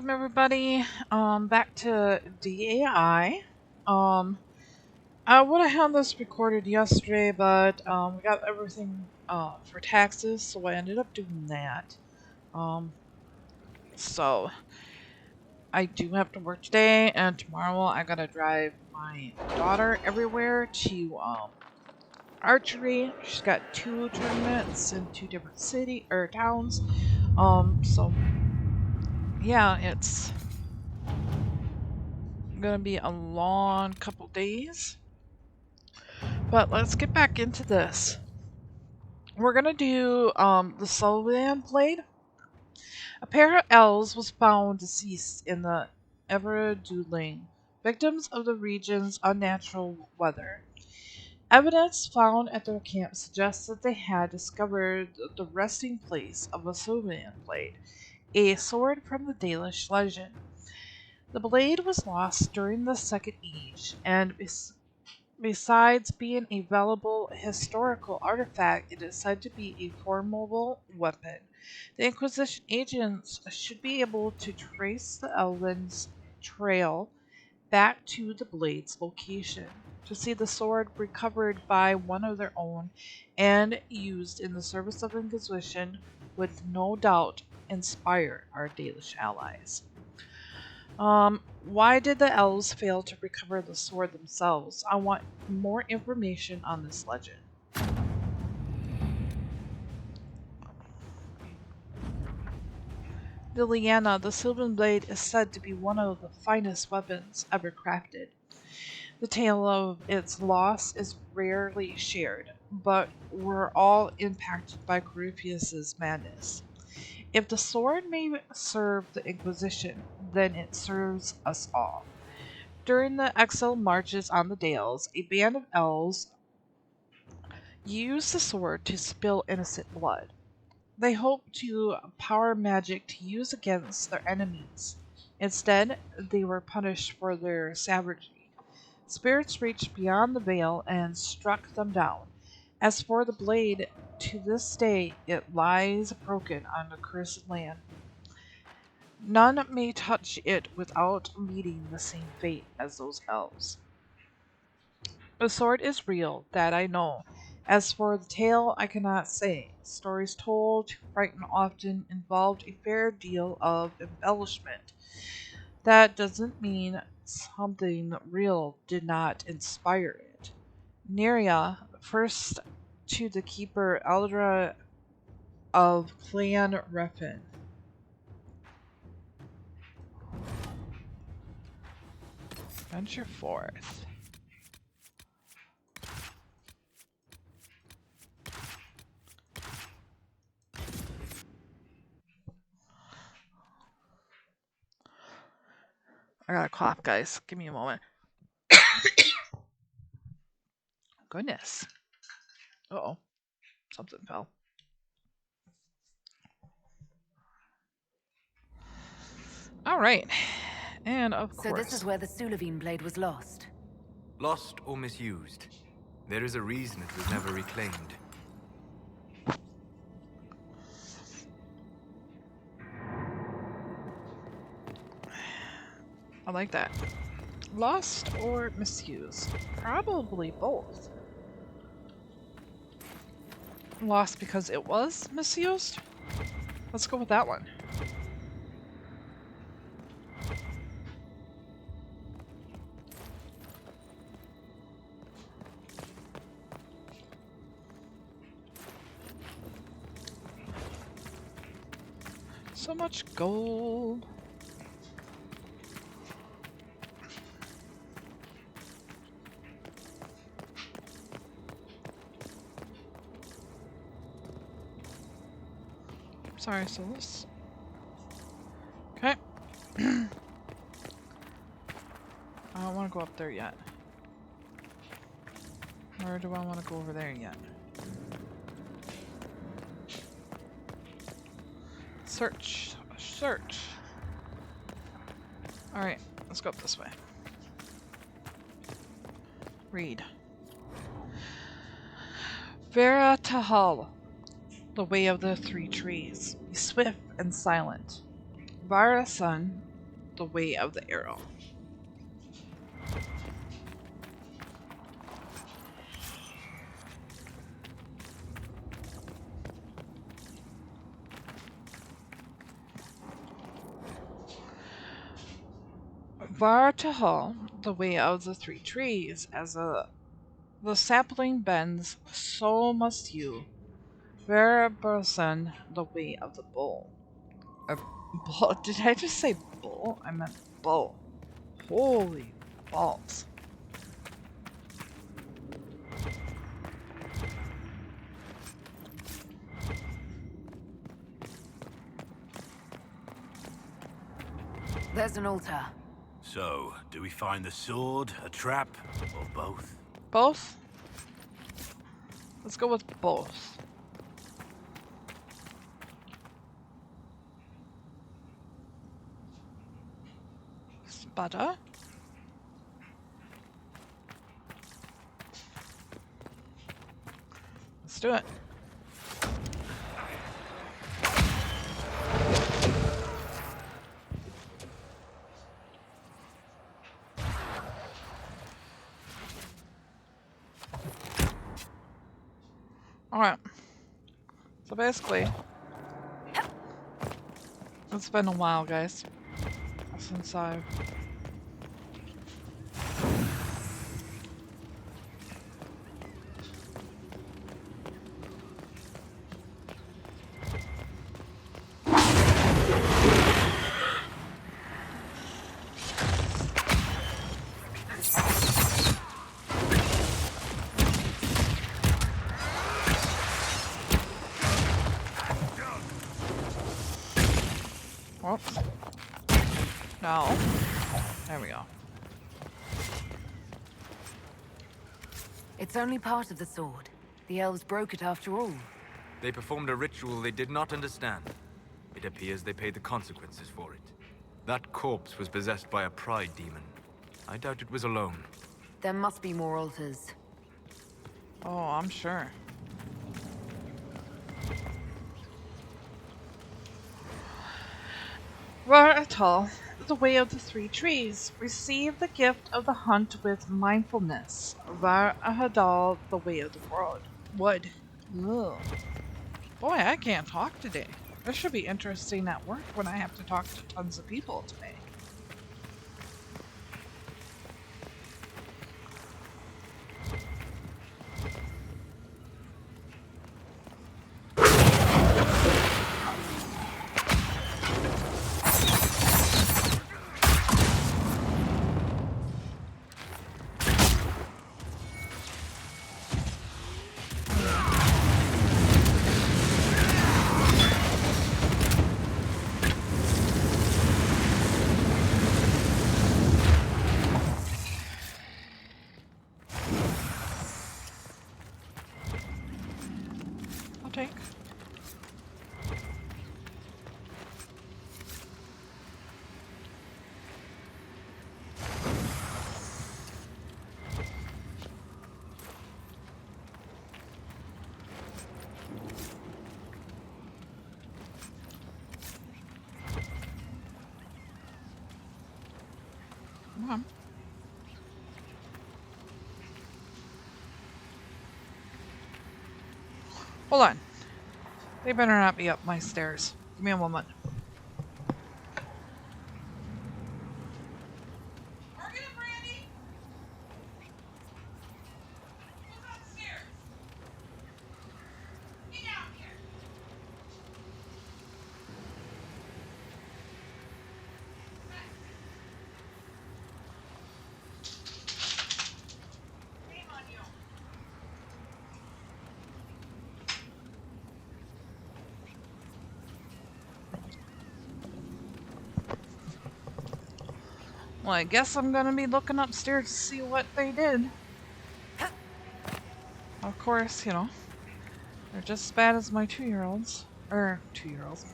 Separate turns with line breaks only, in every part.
Welcome everybody, back to DAI. I would have had this recorded yesterday, but we got everything for taxes, so I ended up doing that. So I do have to work today, and tomorrow I gotta drive my daughter everywhere to archery. She's got 2 tournaments in 2 different towns. So yeah, it's gonna be a long couple days, but let's get back into this. We're gonna do the Sullivan Blade. A pair of elves was found deceased in the Everdoodling, victims of the region's unnatural weather. Evidence found at their camp suggests that they had discovered the resting place of a Sullivan Blade, a sword from the Dalish legend. The blade was lost during the Second Age, and besides being a valuable historical artifact, it is said to be a formidable weapon. The Inquisition agents should be able to trace the Elven's trail back to the blade's location, to see the sword recovered by one of their own and used in the service of the Inquisition would no doubt inspire our Dalish allies. Why did the elves fail to recover the sword themselves? I want more information on this legend. Liliana, the Sylvan Blade is said to be one of the finest weapons ever crafted. The tale of its loss is rarely shared, but we're all impacted by Corypheus's madness. If the sword may serve the Inquisition, then it serves us all. During the exile marches on the Dales, a band of elves used the sword to spill innocent blood. They hoped to power magic to use against their enemies. Instead, they were punished for their savagery. Spirits reached beyond the veil and struck them down. As for the blade, to this day it lies broken on the cursed land. None may touch it without meeting the same fate as those elves. The sword is real, that I know. As for the tale, I cannot say. Stories told to frighten often involved a fair deal of embellishment. That doesn't mean something real did not inspire it. Neria, first to the keeper Eldra of Clan Refin. Venture forth. I got a cough, guys. Give me a moment. Goodness. Uh-oh. Something fell. Alright. And of course.
So this is where the Sulavine blade was lost.
Lost or misused. There is a reason it was never reclaimed.
I like that. Lost or misused? Probably both. Lost because it was misused? Let's go with that one. So much gold. Sorry, so this. Okay. I don't want to go up there yet. Nor do I want to go over there yet. Search. Search. Alright, let's go up this way. Read. Vera Tahal. The way of the 3 trees. Be swift and silent. Vara's son, the way of the arrow. Vartahal, the way of the three trees, the sapling bends, so must you. Varaberson, the way of the bull. Bull? Did I just say bull? I meant bull. Holy balls.
There's an altar.
So, do we find the sword, a trap, or both?
Both? Let's go with both. Spada. Let's do it. Alright. So basically, it's been a while, guys, since I've... Whoops. No. There we go.
It's only part of the sword. The elves broke it after all.
They performed a ritual they did not understand. It appears they paid the consequences for it. That corpse was possessed by a pride demon. I doubt it was alone.
There must be more altars.
Oh, I'm sure. Varatal, the way of the three trees. Receive the gift of the hunt with mindfulness. Varahadal, the way of the world. Wood. Ugh. Boy, I can't talk today. This should be interesting at work when I have to talk to tons of people today. I'll take. Come on. Hold on. They better not be up my stairs. Give me a moment. Hurry up, Randy! Who's upstairs? Get down here! Shame on you. Well, I guess I'm gonna be looking upstairs to see what they did. Of course, you know, they're just as bad as my 2-year-olds. Or, 2-year-olds.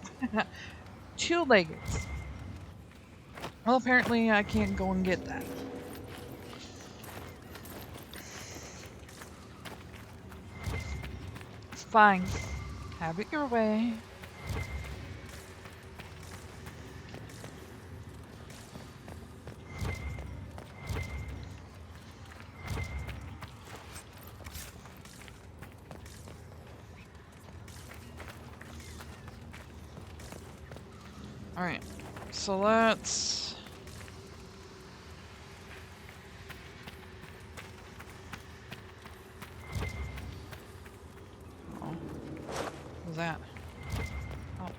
Two-leggeds. Well, apparently I can't go and get that. Fine. Have it your way. Alright, so let's... Oh, what was that? Oh.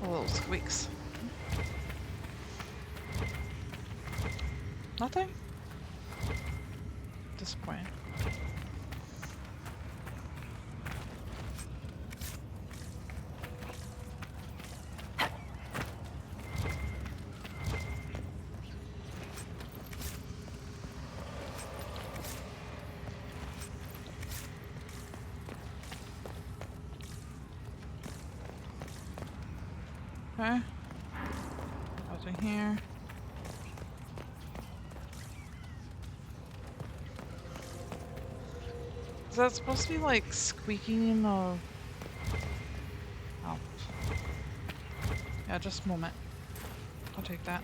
Little squeaks. Nothing? Disappointing. Okay. Nothing here. Is that supposed to be like squeaking of... Oh. Yeah, just a moment. I'll take that.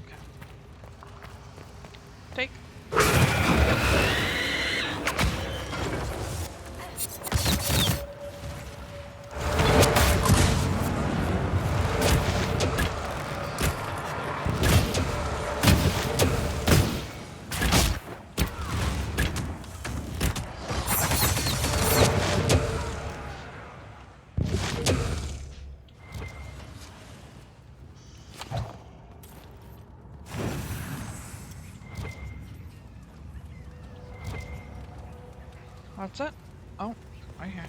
Okay. Take. That's it? Oh, right here.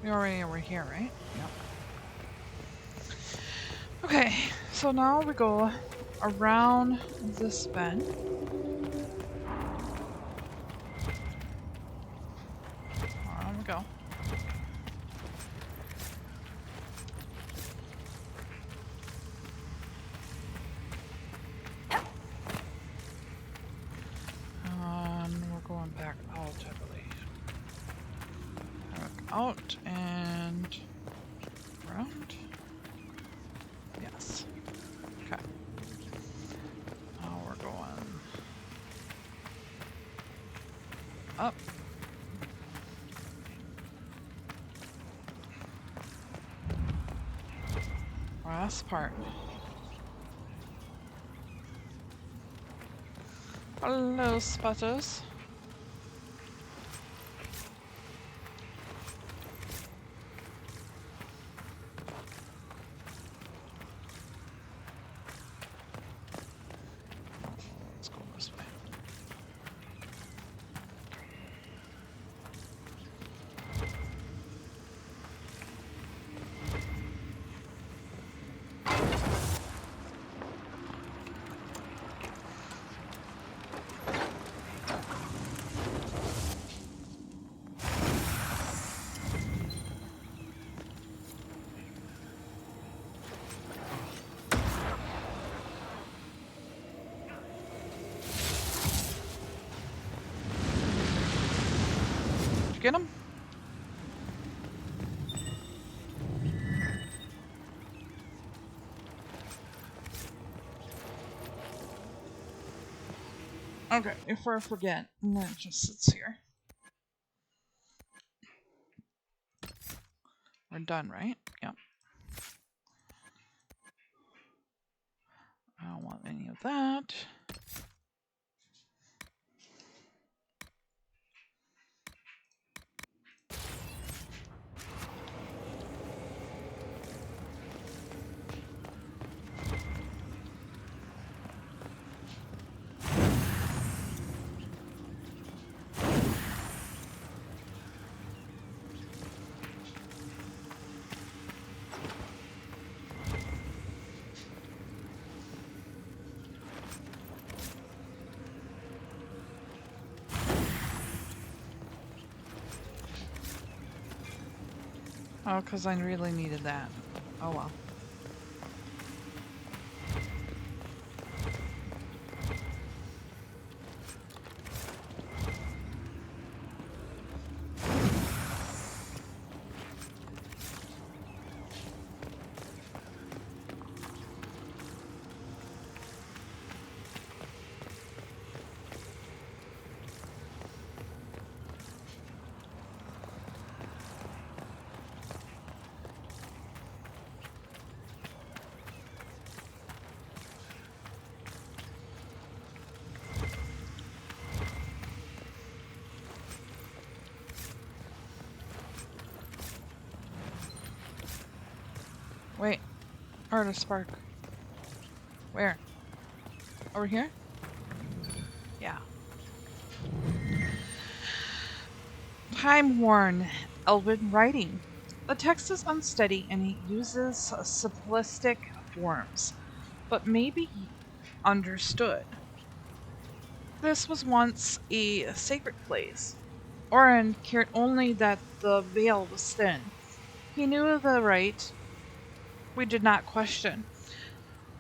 We already were here, right? Yep. Okay, so now we go around this bend. On we go. We're going back out, I believe. Back out and around. Yes. Okay. Now we're going up. Last part. Hello, spotters. Let's go this way. Okay, before I forget, and then it just sits here. We're done, right? Yep. I don't want any of that. Oh, because I really needed that. Oh well. Wait. Heard a spark. Where? Over here? Yeah. Time-worn Elven writing. The text is unsteady and it uses simplistic forms, but may be understood. This was once a sacred place. Oren cared only that the veil was thin. He knew the right we did not question.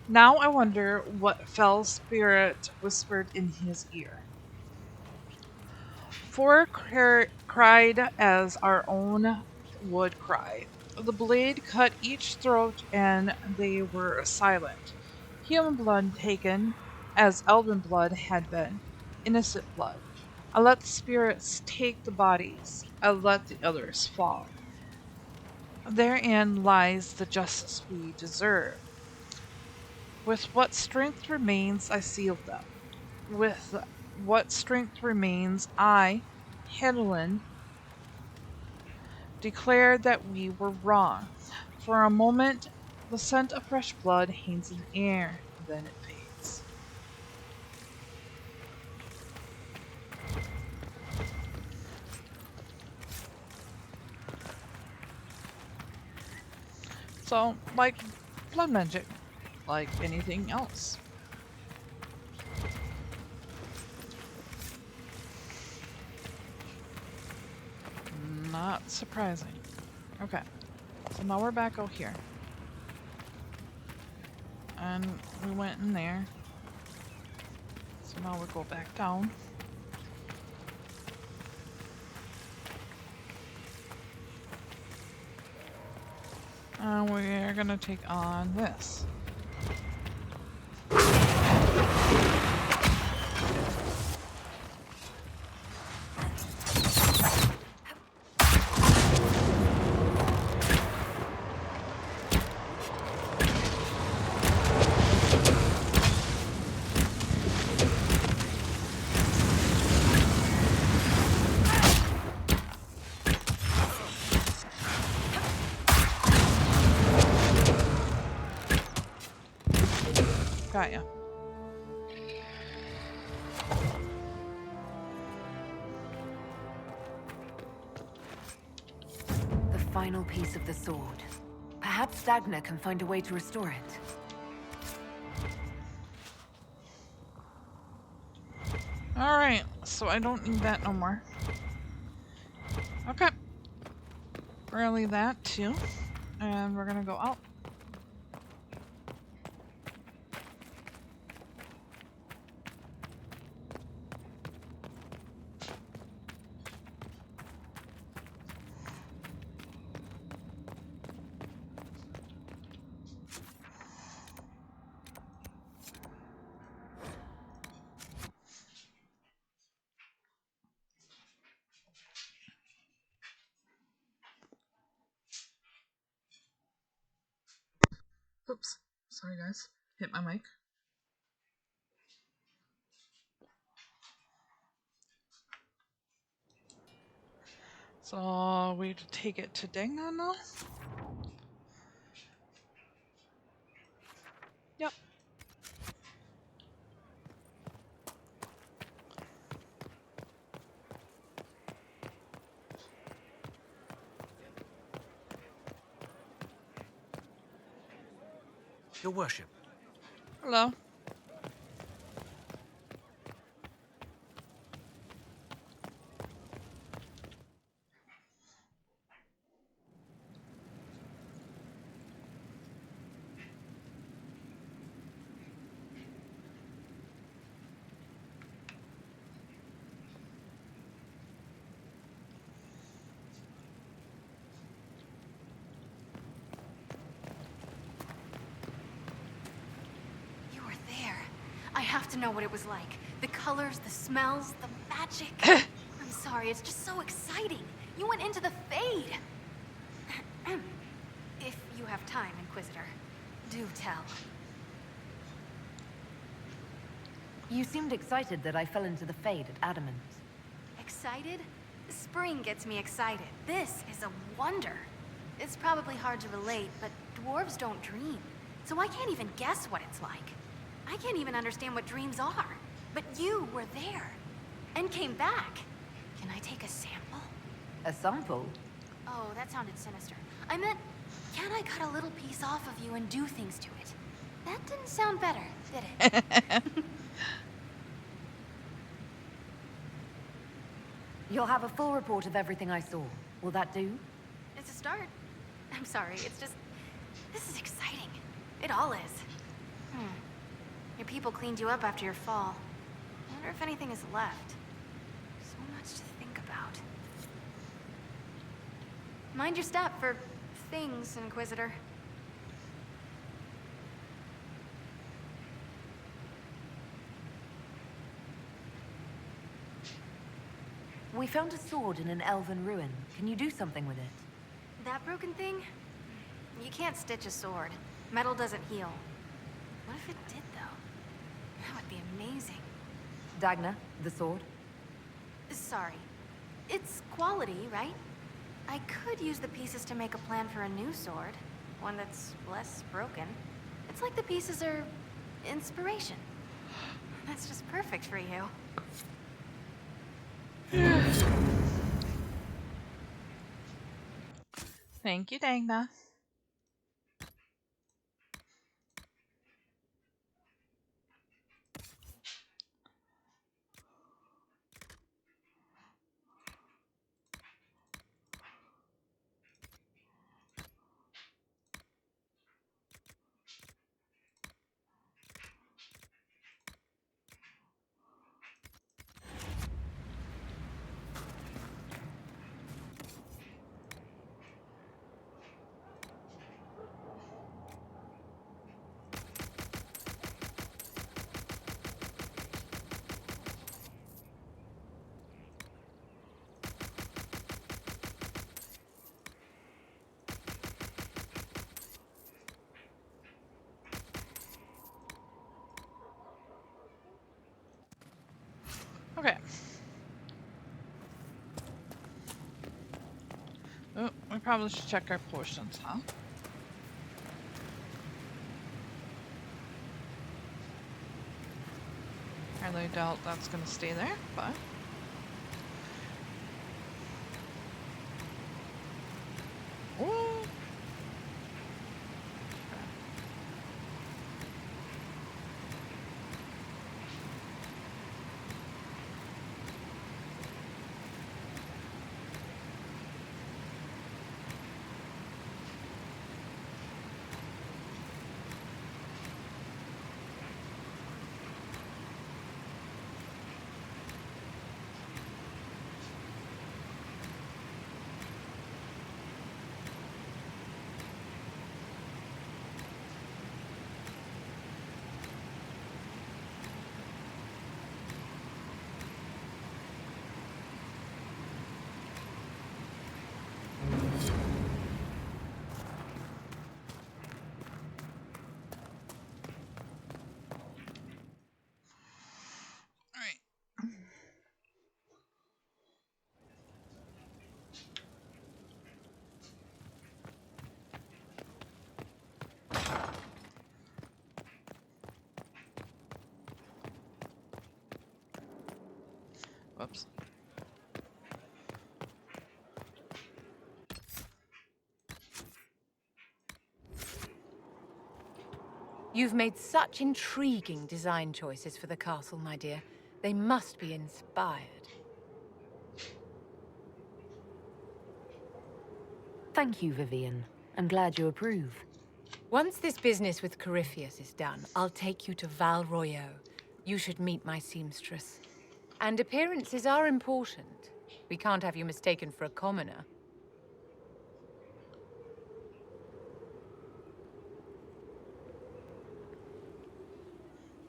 Now I wonder what fell spirit whispered in his ear. Four cried as our own would cry. The blade cut each throat and they were silent. Human blood taken, as elven blood had been. Innocent blood. I let the spirits take the bodies. I let the others fall. Therein lies the justice we deserve. With what strength remains, I seal them. With what strength remains, I, Hedlin, declared that we were wrong. For a moment, the scent of fresh blood hangs in the air, then it fades. So, like blood magic, like anything else. Not surprising. Okay, so now we're back out here. And we went in there. So now we'll go back down. And we're gonna take on this. Got ya.
The final piece of the sword. Perhaps Dagna can find a way to restore it.
Alright, so I don't need that no more. Okay. We're gonna leave that too. And we're gonna go out. Oops. Sorry, guys. Hit my mic. So we take it to Dana now? Yep.
Your worship.
Hello.
You were there. I have to know what it was like. The colors, the smells, the magic. I'm sorry, it's just so exciting. You went into the Fade. If you have time, Inquisitor, do tell.
You seemed excited that I fell into the Fade at Adamant.
Excited? Spring gets me excited. This is a wonder. It's probably hard to relate, but dwarves don't dream. So I can't even guess what it's like. I can't even understand what dreams are. But you were there. And came back. Can I take a sample?
A sample?
Oh, that sounded sinister. I meant, can I cut a little piece off of you and do things to it? That didn't sound better, did it?
You'll have a full report of everything I saw. Will that do?
It's a start. I'm sorry, it's just... This is exciting. It all is. Your people cleaned you up after your fall. I wonder if anything is left. So much to think about. Mind your step for things, Inquisitor.
We found a sword in an elven ruin. Can you do something with it?
That broken thing? You can't stitch a sword. Metal doesn't heal. What if it did, though? That would be amazing.
Dagna, the sword?
Sorry. It's quality, right? I could use the pieces to make a plan for a new sword. One that's less broken. It's like the pieces are inspiration. That's just perfect for you.
Thank you, Dana. Okay. Oh, we probably should check our potions, huh? I really doubt that's gonna stay there, but... Ooh. Whoops.
You've made such intriguing design choices for the castle, my dear. They must be inspired.
Thank you, Vivian. I'm glad you approve.
Once this business with Corypheus is done, I'll take you to Val Royeaux. You should meet my seamstress. And appearances are important. We can't have you mistaken for a commoner.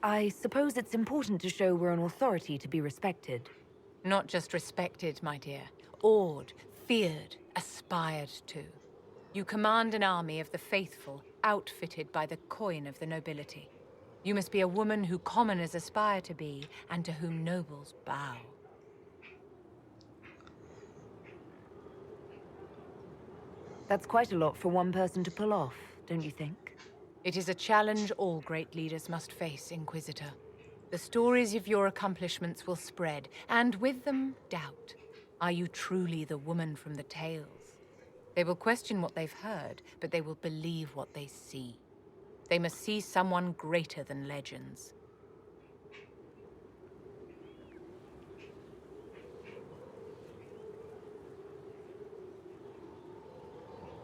I suppose it's important to show we're an authority to be respected.
Not just respected, my dear. Awed, feared, aspired to. You command an army of the faithful, outfitted by the coin of the nobility. You must be a woman who commoners aspire to be, and to whom nobles bow.
That's quite a lot for one person to pull off, don't you think?
It is a challenge all great leaders must face, Inquisitor. The stories of your accomplishments will spread, and with them, doubt. Are you truly the woman from the tales? They will question what they've heard, but they will believe what they see. They must see someone greater than legends.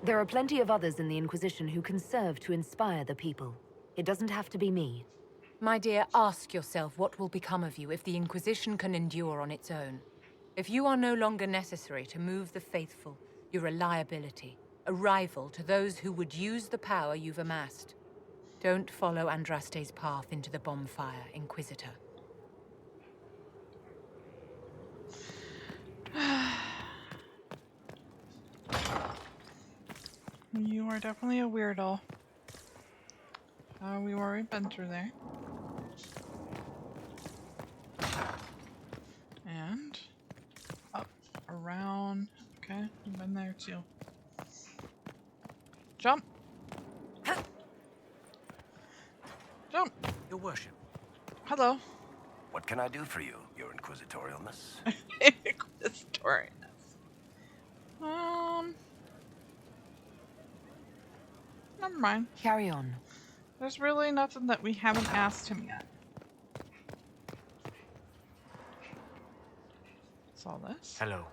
There are plenty of others in the Inquisition who can serve to inspire the people. It doesn't have to be me.
My dear, ask yourself what will become of you if the Inquisition can endure on its own. If you are no longer necessary to move the faithful, you're a liability, a rival to those who would use the power you've amassed. Don't follow Andraste's path into the bonfire, Inquisitor.
You are definitely a weirdo. We've already been through there. And up, around. Okay, we've been there too. Jump! Jump!
Your worship.
Hello.
What can I do for you, your inquisitorialness?
Inquisitorialness. Never mind.
Carry on.
There's really nothing that we haven't asked him yet. What's all this?
Hello.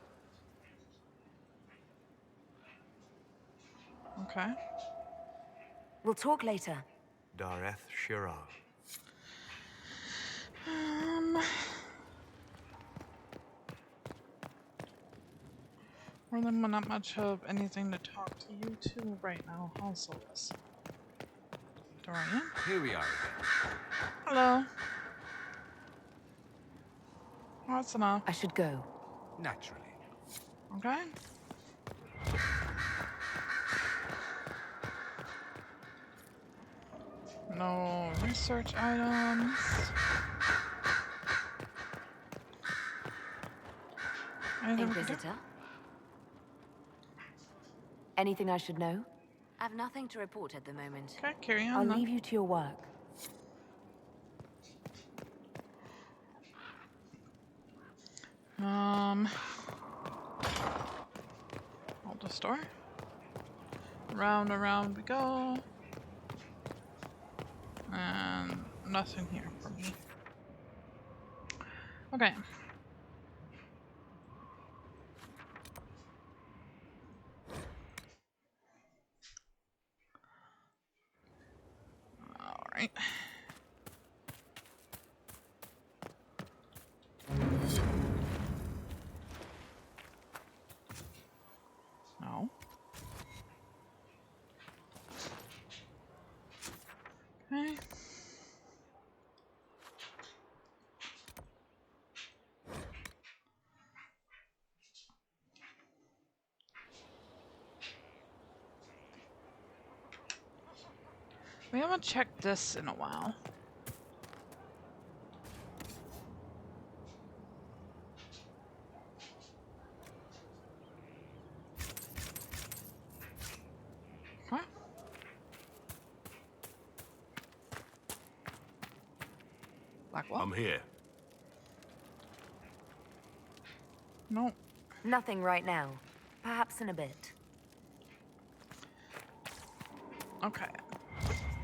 Okay.
We'll talk later.
Dareth Shiral.
Well, then not much of anything to talk to you two right now. Also this. Dorian.
Here we are again.
Hello. What's enough?
I should go.
Naturally.
Okay. No research items. Anything we can do?
Inquisitor? Anything I should know?
I've nothing to report at the moment.
Okay, carry on.
I'll
then.
leave you to your work.
Hold the store. Round around we go. And nothing here for me. Okay. Alright. No. Okay. We haven't checked this in a while. Huh? Blackwell?
I'm here.
No.
Nothing right now. Perhaps in a bit.
Okay.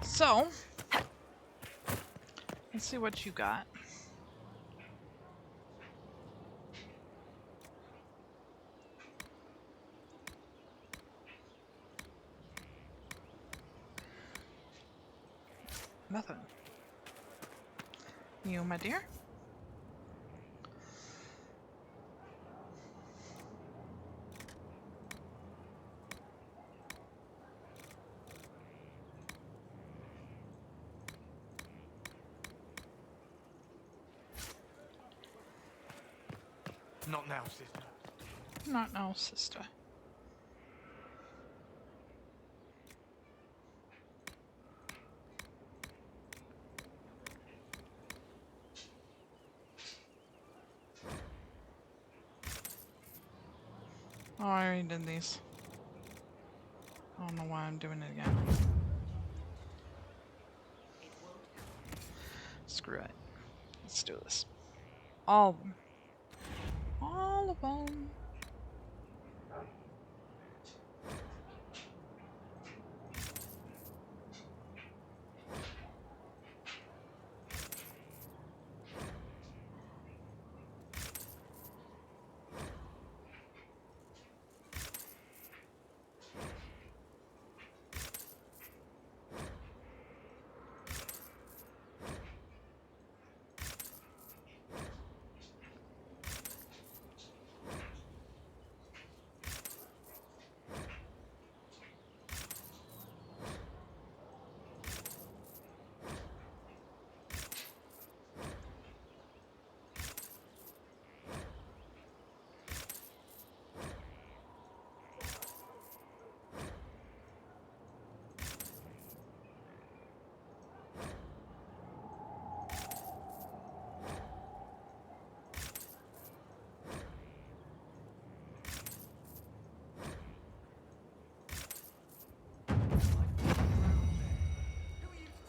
So, let's see what you got. Nothing. You, my dear?
Not now, sister.
Not now, sister. Oh, I already did these. I don't know why I'm doing it again. Screw it. Let's do this. All of them. All of them.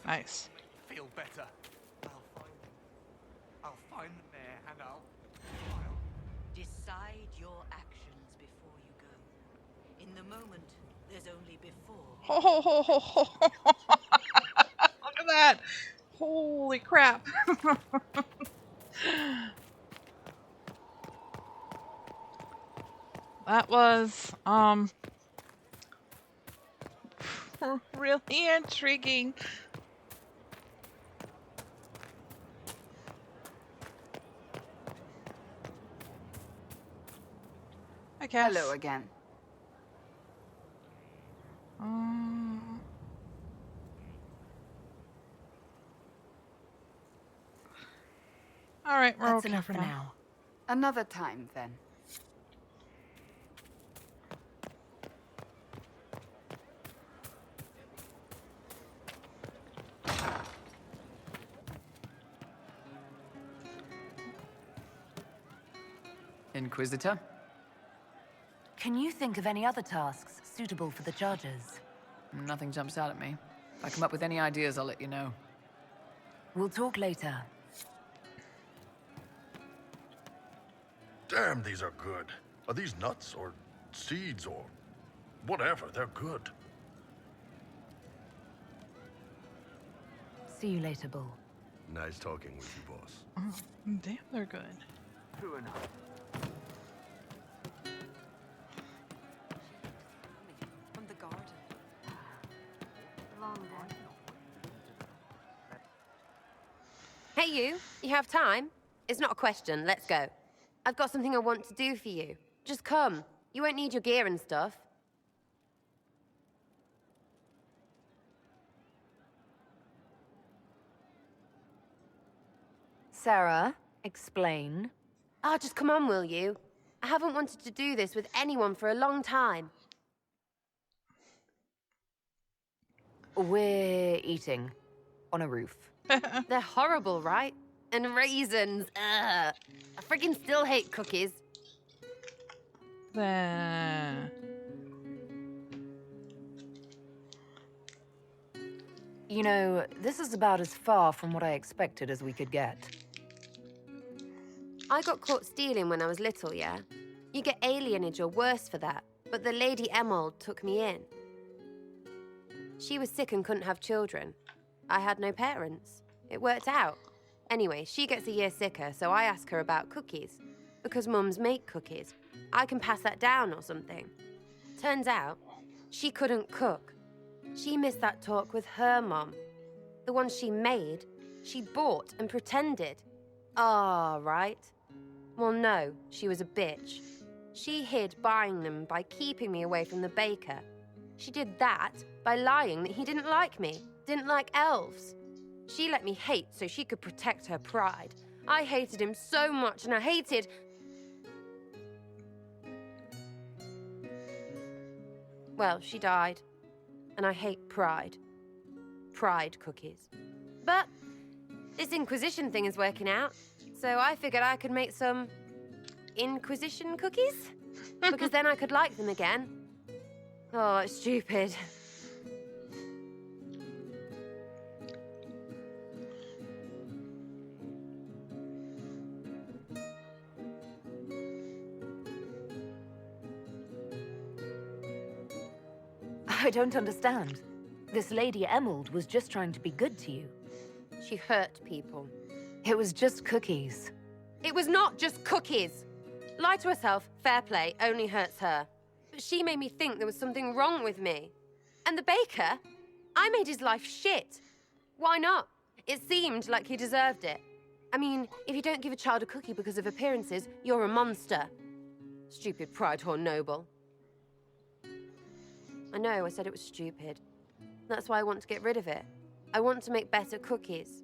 Nice.
Feel better. I'll find the mayor and I'll...
Decide your actions before you go. In the moment, there's only before.
Ho ho ho ho ho! Look at that! Holy crap! That was really intriguing. I guess.
Hello again.
All right, we're
That's
okay
enough
for
for
now.
now.
Another time, then.
Inquisitor?
Can you think of any other tasks suitable for the Chargers?
Nothing jumps out at me. If I come up with any ideas, I'll let you know.
We'll talk later.
Damn, these are good. Are these nuts or seeds or whatever? They're good.
See you later, Bull.
Nice talking with you, boss.
Oh, damn, they're good.
True enough.
From the garden.
Long day.
Hey you have time? It's not a question, let's go. I've got something I want to do for you. Just come. You won't need your gear and stuff.
Sarah, explain.
Ah, just come on, will you? I haven't wanted to do this with anyone for a long time.
We're eating on a roof.
They're horrible, right? And raisins. Ugh. I freaking still hate cookies.
You know, this is about as far from what I expected as we could get.
I got caught stealing when I was little, yeah? You get alienage or worse for that, but the Lady Emerald took me in. She was sick and couldn't have children. I had no parents. It worked out. Anyway, she gets a year sicker, so I ask her about cookies. Because mums make cookies. I can pass that down or something. Turns out, she couldn't cook. She missed that talk with her mum. The ones she made, she bought and pretended. Ah, right. Well, no, she was a bitch. She hid buying them by keeping me away from the baker. She did that by lying that he didn't like me, didn't like elves. She let me hate so she could protect her pride. I hated him so much, and I hated... Well, she died. And I hate pride. Pride cookies. But this Inquisition thing is working out, so I figured I could make some Inquisition cookies? Because then I could like them again. Oh, it's stupid.
I don't understand. This Lady Emerald was just trying to be good to you.
She hurt people.
It was just cookies.
It was not just cookies. Lie to herself, fair play, only hurts her. But she made me think there was something wrong with me. And the baker? I made his life shit. Why not? It seemed like he deserved it. I mean, if you don't give a child a cookie because of appearances, you're a monster. Stupid pride whore noble. I know, I said it was stupid. That's why I want to get rid of it. I want to make better cookies.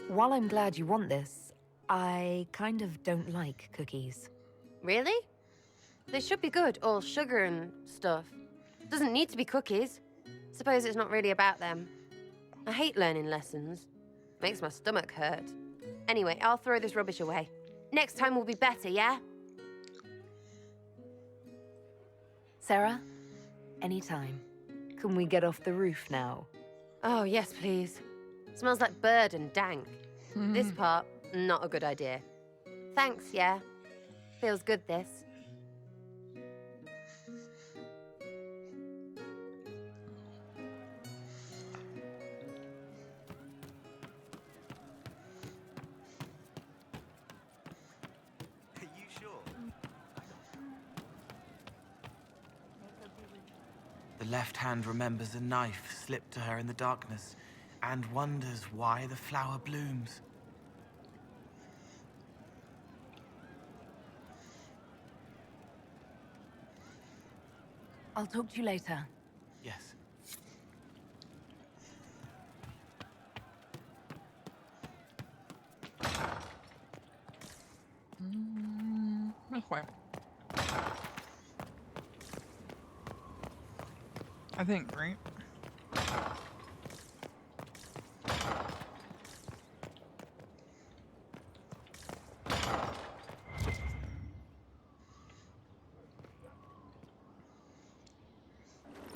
While I'm glad you want this, I kind of don't like cookies.
Really? They should be good, all sugar and stuff. Doesn't need to be cookies. Suppose it's not really about them. I hate learning lessons. Makes my stomach hurt. Anyway, I'll throw this rubbish away. Next time will be better, yeah?
Sarah, anytime. Can we get off the roof now?
Oh, yes, please. Smells like bird and dank. This part, not a good idea. Thanks, yeah. Feels good, this.
Are you sure?
The left hand remembers a knife slipped to her in the darkness and wonders why the flower blooms.
I'll talk to you later.
Yes.
This way. I think, right?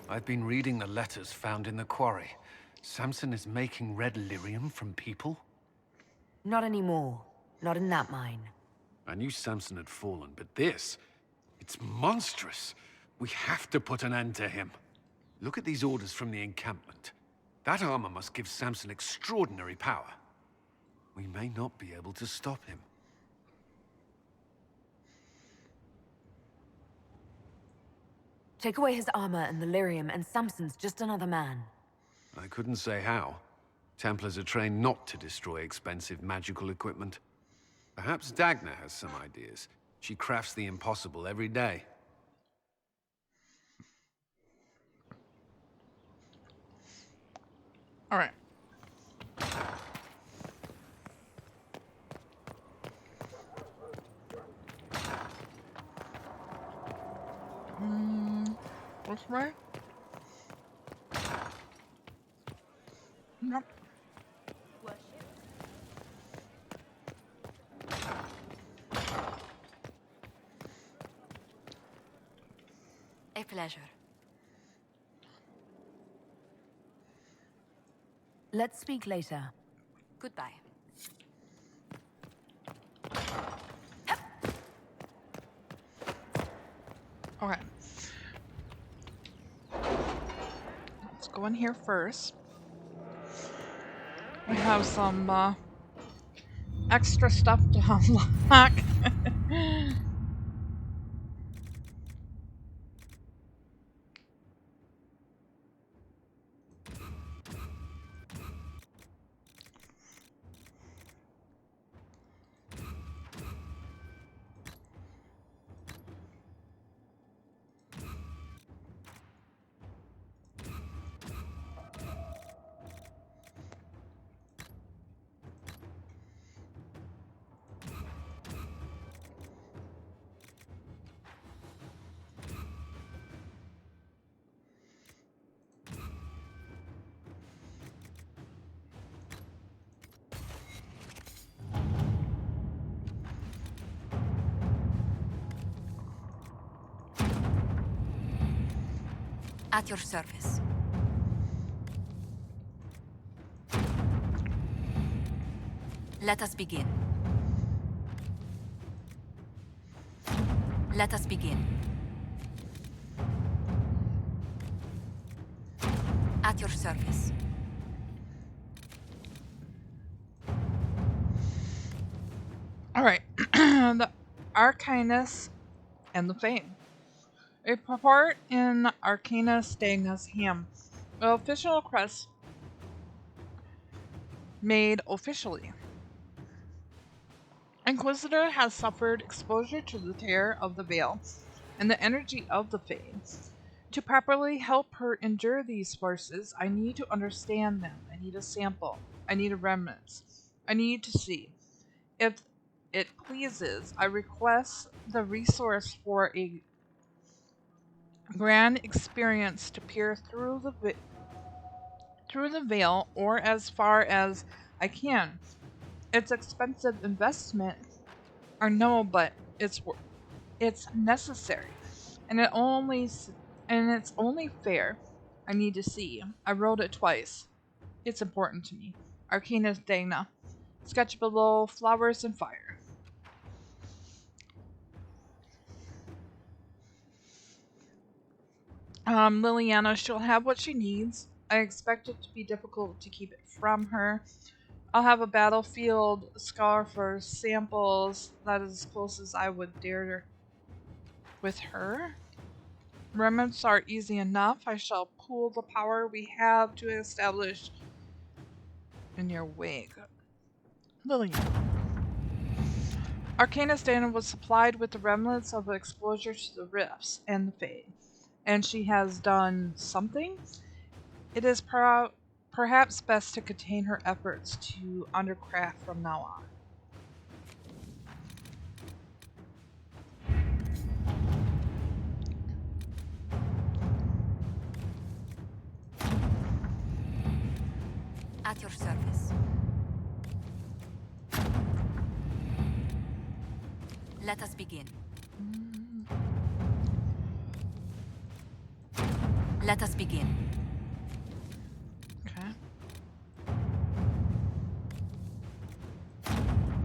I've been reading the letters found in the quarry. Samson is making red lyrium from people?
Not anymore. Not in that mine.
I knew Samson had fallen, but this... it's monstrous. We have to put an end to him. Look at these orders from the encampment. That armor must give Samson extraordinary power. We may not be able to stop him.
Take away his armor and the lyrium, and Samson's just another man.
I couldn't say how. Templars are trained not to destroy expensive magical equipment. Perhaps Dagna has some ideas. She crafts the impossible every day.
All right. Which way? Nope.
A pleasure.
Let's speak later.
Goodbye.
Okay. Let's go in here first. We have some extra stuff to unlock.
At your service. Let us begin. Let us begin. At your service.
Alright. The Arcanus and the Fame. A part in Arcanus Dagna's Ham. The official crest made officially. Inquisitor has suffered exposure to the terror of the Veil and the energy of the Fade. To properly help her endure these forces, I need to understand them. I need a sample. I need a remnants. I need to see. If it pleases, I request the resource for a grand experience to peer through the veil, or as far as I can. It's expensive investment, I know, but it's necessary, and it's only fair. I need to see. I wrote it twice. It's important to me. Arcanus Dana. Sketch below, flowers and fire. Liliana, she'll have what she needs. I expect it to be difficult to keep it from her. I'll have a battlefield scar for samples. That is as close as I would dare with her. Remnants are easy enough. I shall pool the power we have to establish in your wake. Liliana. Arcanus Dana was supplied with the remnants of exposure to the rifts and the fade, and she has done something. It is perhaps best to contain her efforts to undercraft from now on.
At your service. Let us begin. Let us begin.
Okay.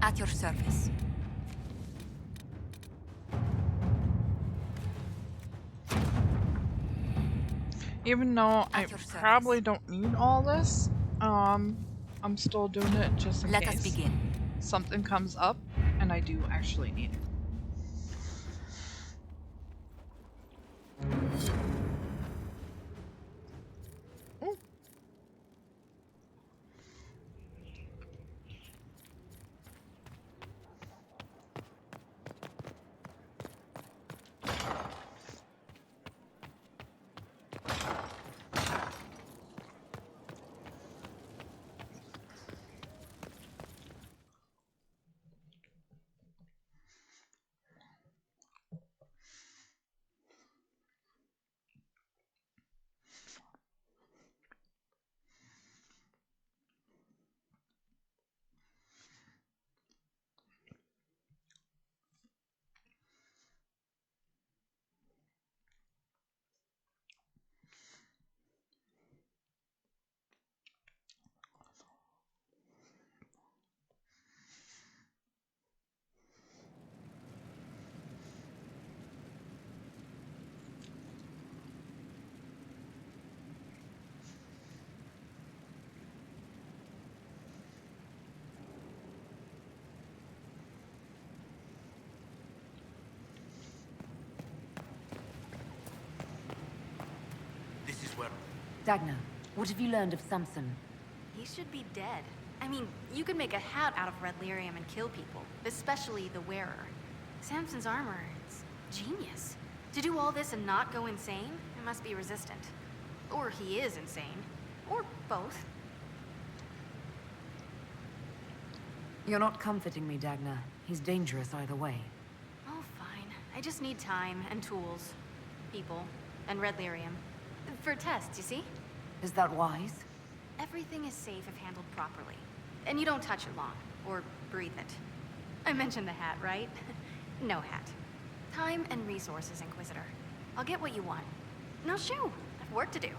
At your service.
Even though I probably don't need all this, I'm still doing it just in case.
Let us begin.
Something comes up and I do actually need it.
Dagna, what have you learned of Samson?
He should be dead. I mean, you could make a hat out of red lyrium and kill people, especially the wearer. Samson's armor, it's genius. To do all this and not go insane, it must be resistant. Or he is insane. Or both.
You're not comforting me, Dagna. He's dangerous either way.
Oh, fine. I just need time and tools. People. And red lyrium. For tests, you see?
Is that wise?
Everything is safe if handled properly. And you don't touch it long. Or breathe it. I mentioned the hat, right? No hat. Time and resources, Inquisitor. I'll get what you want. Now shoo! I've work to do.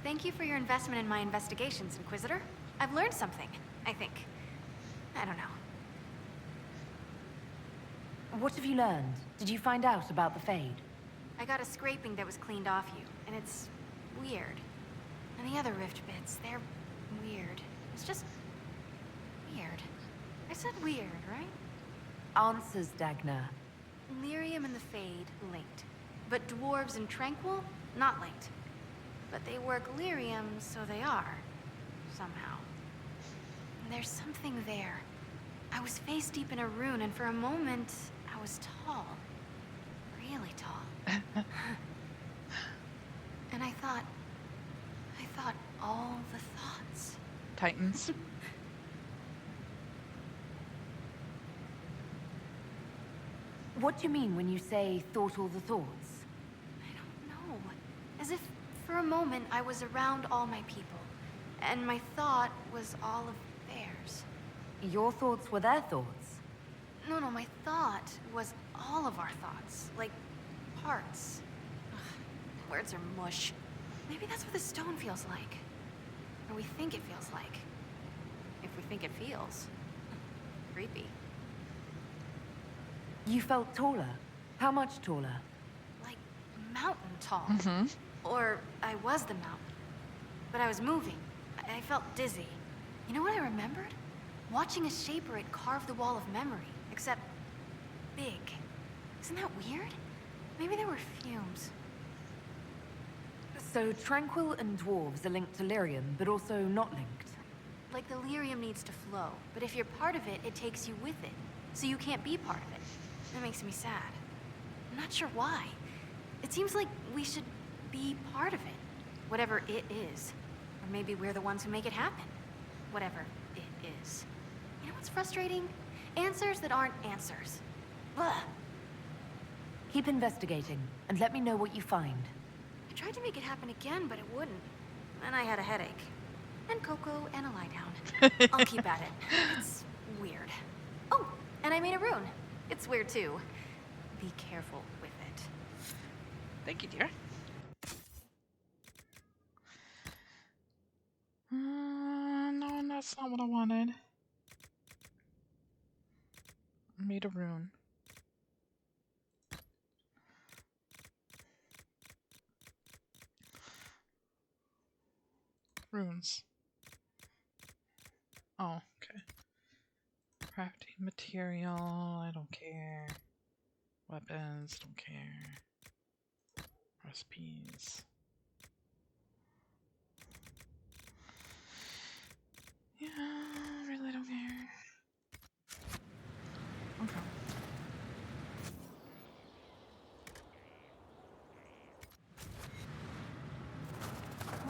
Thank you for your investment in my investigations, Inquisitor. I've learned something, I think. I don't know.
What have you learned? Did you find out about the Fade?
I got a scraping that was cleaned off you, and it's weird. And the other rift bits, they're weird. It's just weird. I said weird, right?
Answers, Dagna.
Lyrium and the Fade linked. But dwarves and Tranquil, not linked. But they work lyrium, so they are. Somehow. And there's something there. I was face deep in a rune, and for a moment, I was tall. Really tall. And I thought all the thoughts.
Titans.
What do you mean when you say thought all the thoughts?
I don't know. As if for a moment I was around all my people, and my thought was all of theirs.
Your thoughts were their thoughts?
No, my thought was all of our thoughts. Like, parts. Ugh, words are mush. Maybe that's what the stone feels like. Or we think it feels like. If we think it feels. Creepy.
You felt taller? How much taller?
Like, mountain tall.
Mm-hmm.
Or I was the mountain. But I was moving. I felt dizzy. You know what I remembered? Watching a shaper it carve the wall of memory. Except big. Isn't that weird? Maybe there were fumes.
So Tranquil and dwarves are linked to lyrium, but also not linked.
Like the lyrium needs to flow, but if you're part of it, it takes you with it. So you can't be part of it. That makes me sad. I'm not sure why. It seems like we should be part of it. Whatever it is. Or maybe we're the ones who make it happen. Whatever it is. You know what's frustrating? Answers that aren't answers. Blah.
Keep investigating, and let me know what you find.
I tried to make it happen again, but it wouldn't. Then I had a headache. And cocoa and a lie down. I'll keep at it. It's weird. Oh, and I made a rune. It's weird too. Be careful with it.
Thank you, dear. No, that's not what I wanted. I made a rune. Runes. Oh, okay. Crafting material, I don't care. Weapons, don't care. Recipes. Yeah, really don't care. Okay.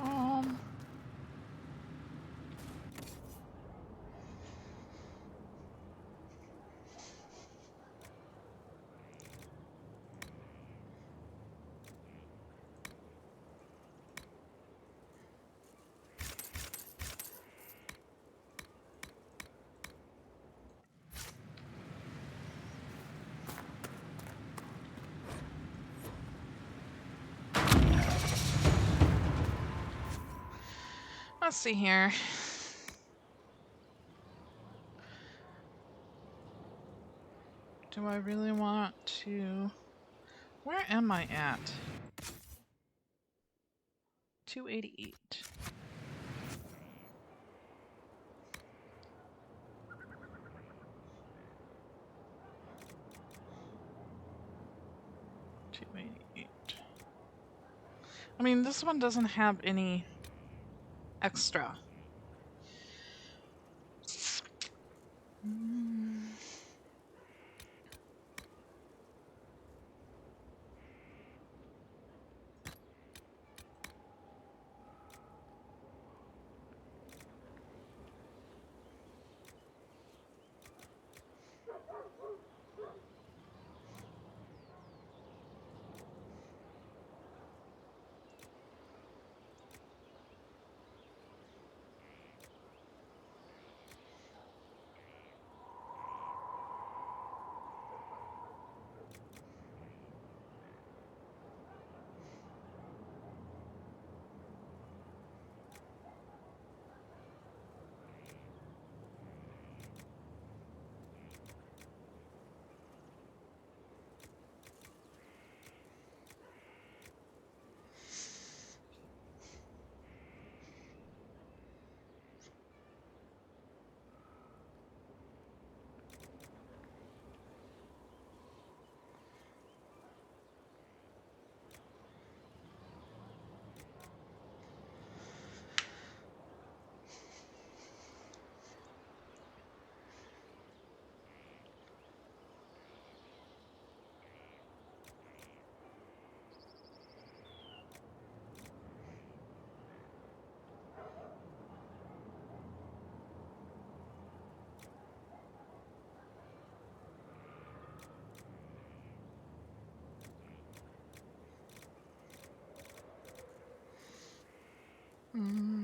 Um. Let's see here. Do I really want to... Where am I at? 288. I mean, this one doesn't have any extra. Mm.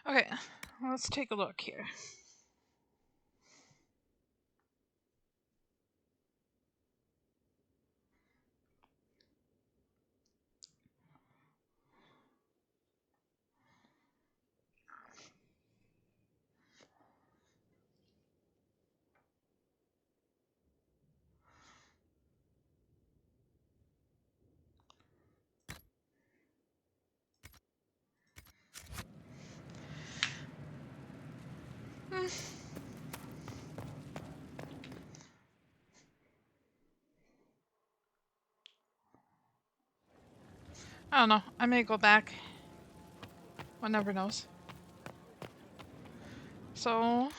Okay, let's take a look here. I don't know. I may go back One never knows. So...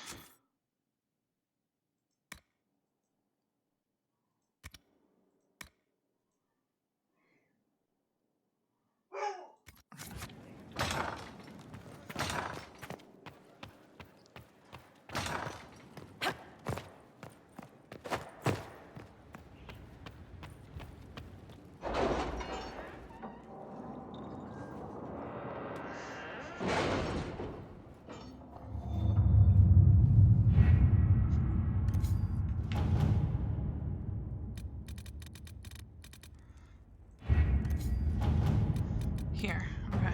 Here, okay.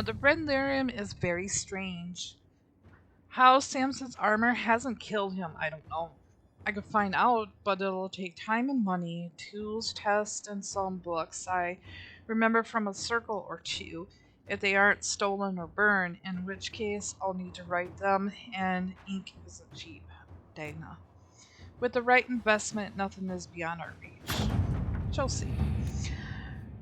The red lyrium is very strange. How Samson's armor hasn't killed him, I don't know. I could find out, but it'll take time and money, tools, tests, and some books I remember from a circle or two, if they aren't stolen or burned, in which case I'll need to write them, and ink isn't cheap. Dana. With the right investment, nothing is beyond our reach. Shall see.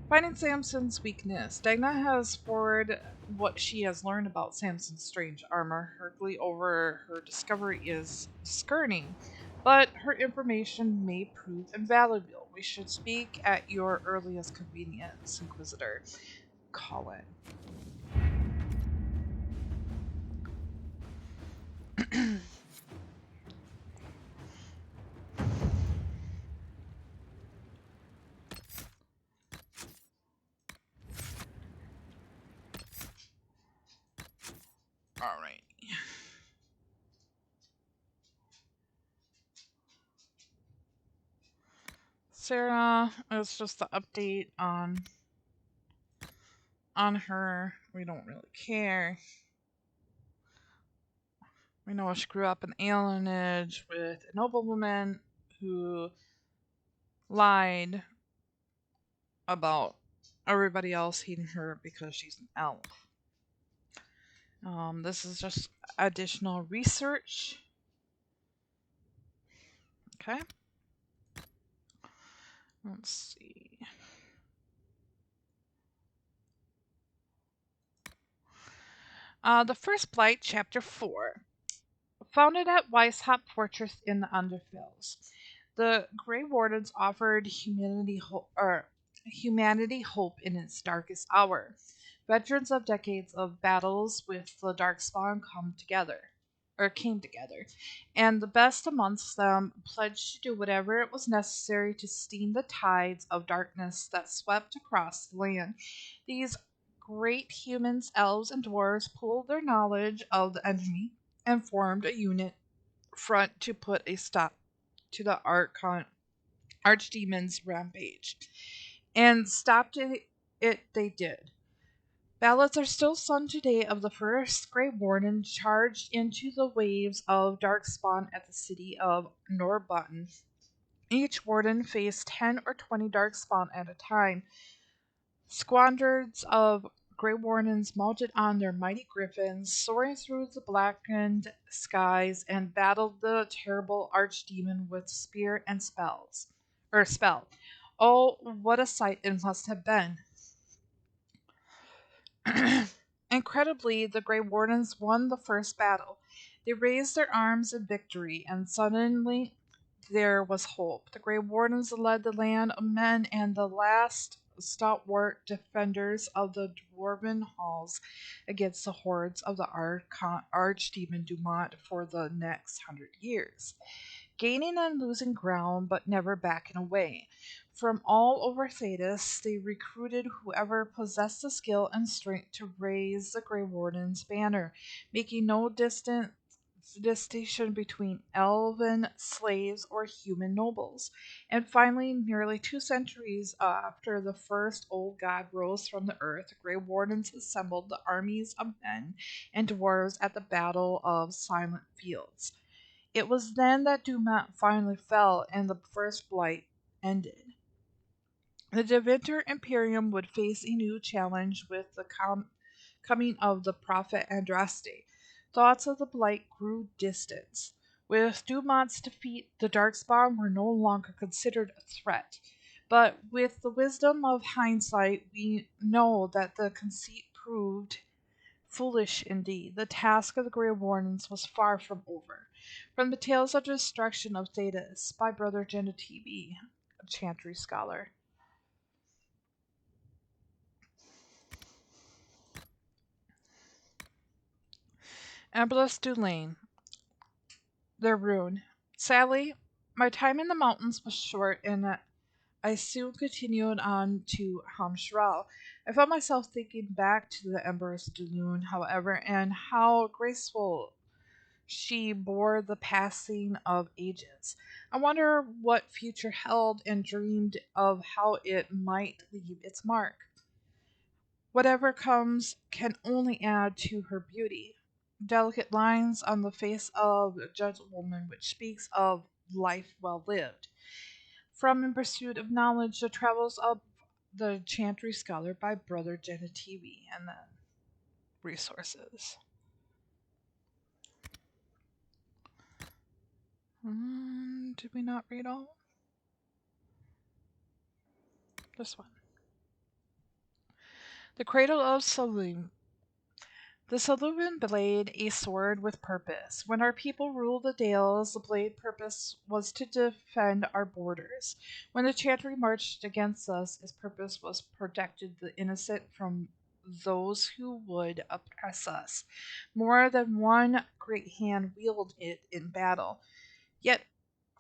Finding Samson's weakness. Dagna has forwarded what she has learned about Samson's strange armor. Her glee over her discovery is discerning, but her information may prove invaluable. We should speak at your earliest convenience, Inquisitor. Call it. Alright. Sarah is just the update on her. We don't really care. We know she grew up in alienage with a noblewoman who lied about everybody else hating her because she's an elf. This is just additional research. Okay. Let's see. The First Blight, Chapter 4. Founded at Weishaupt Fortress in the Underfills, the Grey Wardens offered humanity hope in its darkest hour. Veterans of decades of battles with the Darkspawn came together, and the best amongst them pledged to do whatever it was necessary to stem the tides of darkness that swept across the land. These great humans, elves, and dwarves pooled their knowledge of the enemy and formed a unit front to put a stop to the archdemon's rampage. And stopped it they did. Ballads are still sung today of the first Grey Warden charged into the waves of Darkspawn at the city of Norbutton. Each warden faced 10 or 20 Darkspawn at a time. Squadrons of Grey Wardens mounted on their mighty griffins, soaring through the blackened skies, and battled the terrible archdemon with spear and spell. Oh, what a sight it must have been! Incredibly, the Grey Wardens won the first battle. They raised their arms in victory, and suddenly there was hope. The Grey Wardens led the land of men and the last stalwart defenders of the dwarven halls against the hordes of the archdemon Dumont for the next 100 years, gaining and losing ground but never backing away. From all over Thedas, they recruited whoever possessed the skill and strength to raise the Grey Warden's banner, making no distinction between elven slaves or human nobles. And finally, nearly 2 centuries after the first old god rose from the earth, the Grey Wardens assembled the armies of men and dwarves at the Battle of Silent Fields. It was then that Dumont finally fell and the First Blight ended. The Devinter Imperium would face a new challenge with the coming of the prophet Andraste. Thoughts of the Blight grew distant. With Dumont's defeat, the Darkspawn were no longer considered a threat. But with the wisdom of hindsight, we know that the conceit proved foolish indeed. The task of the Grey Wardens was far from over. From the Tales of Destruction of Thedas by Brother Genetivi, a Chantry scholar. Ambulus Dulain, their rune. Sadly, my time in the mountains was short, and I soon continued on to Hamshral. I found myself thinking back to the Empress Dulune, however, and how graceful she bore the passing of ages. I wonder what future held and dreamed of how it might leave its mark. Whatever comes can only add to her beauty. Delicate lines on the face of a gentlewoman which speaks of life well lived. From In Pursuit of Knowledge, The Travels of the Chantry Scholar by Brother Genetivi, and then resources. Did we not read all? This one. The Cradle of Saloon. The Saluban blade, a sword with purpose. When our people ruled the Dales, the blade purpose was to defend our borders. When the Chantry marched against us, its purpose was protected the innocent from those who would oppress us. More than one great hand wielded it in battle, yet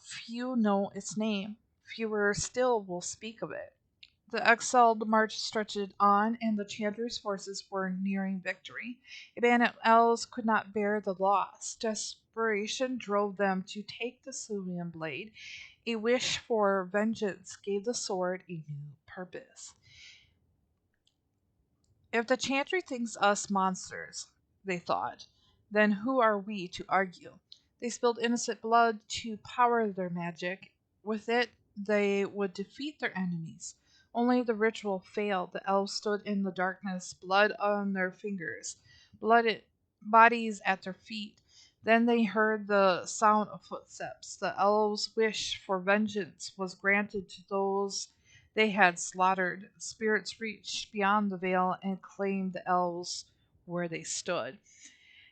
few know its name. Fewer still will speak of it. The exiled march stretched on, and the Chantry's forces were nearing victory. A band of elves could not bear the loss. Desperation drove them to take the Sylvian blade. A wish for vengeance gave the sword a new purpose. If the Chantry thinks us monsters, they thought, then who are we to argue? They spilled innocent blood to power their magic. With it, they would defeat their enemies. Only the ritual failed. The elves stood in the darkness, blood on their fingers, blooded bodies at their feet. Then they heard the sound of footsteps. The elves' wish for vengeance was granted to those they had slaughtered. Spirits reached beyond the veil and claimed the elves where they stood.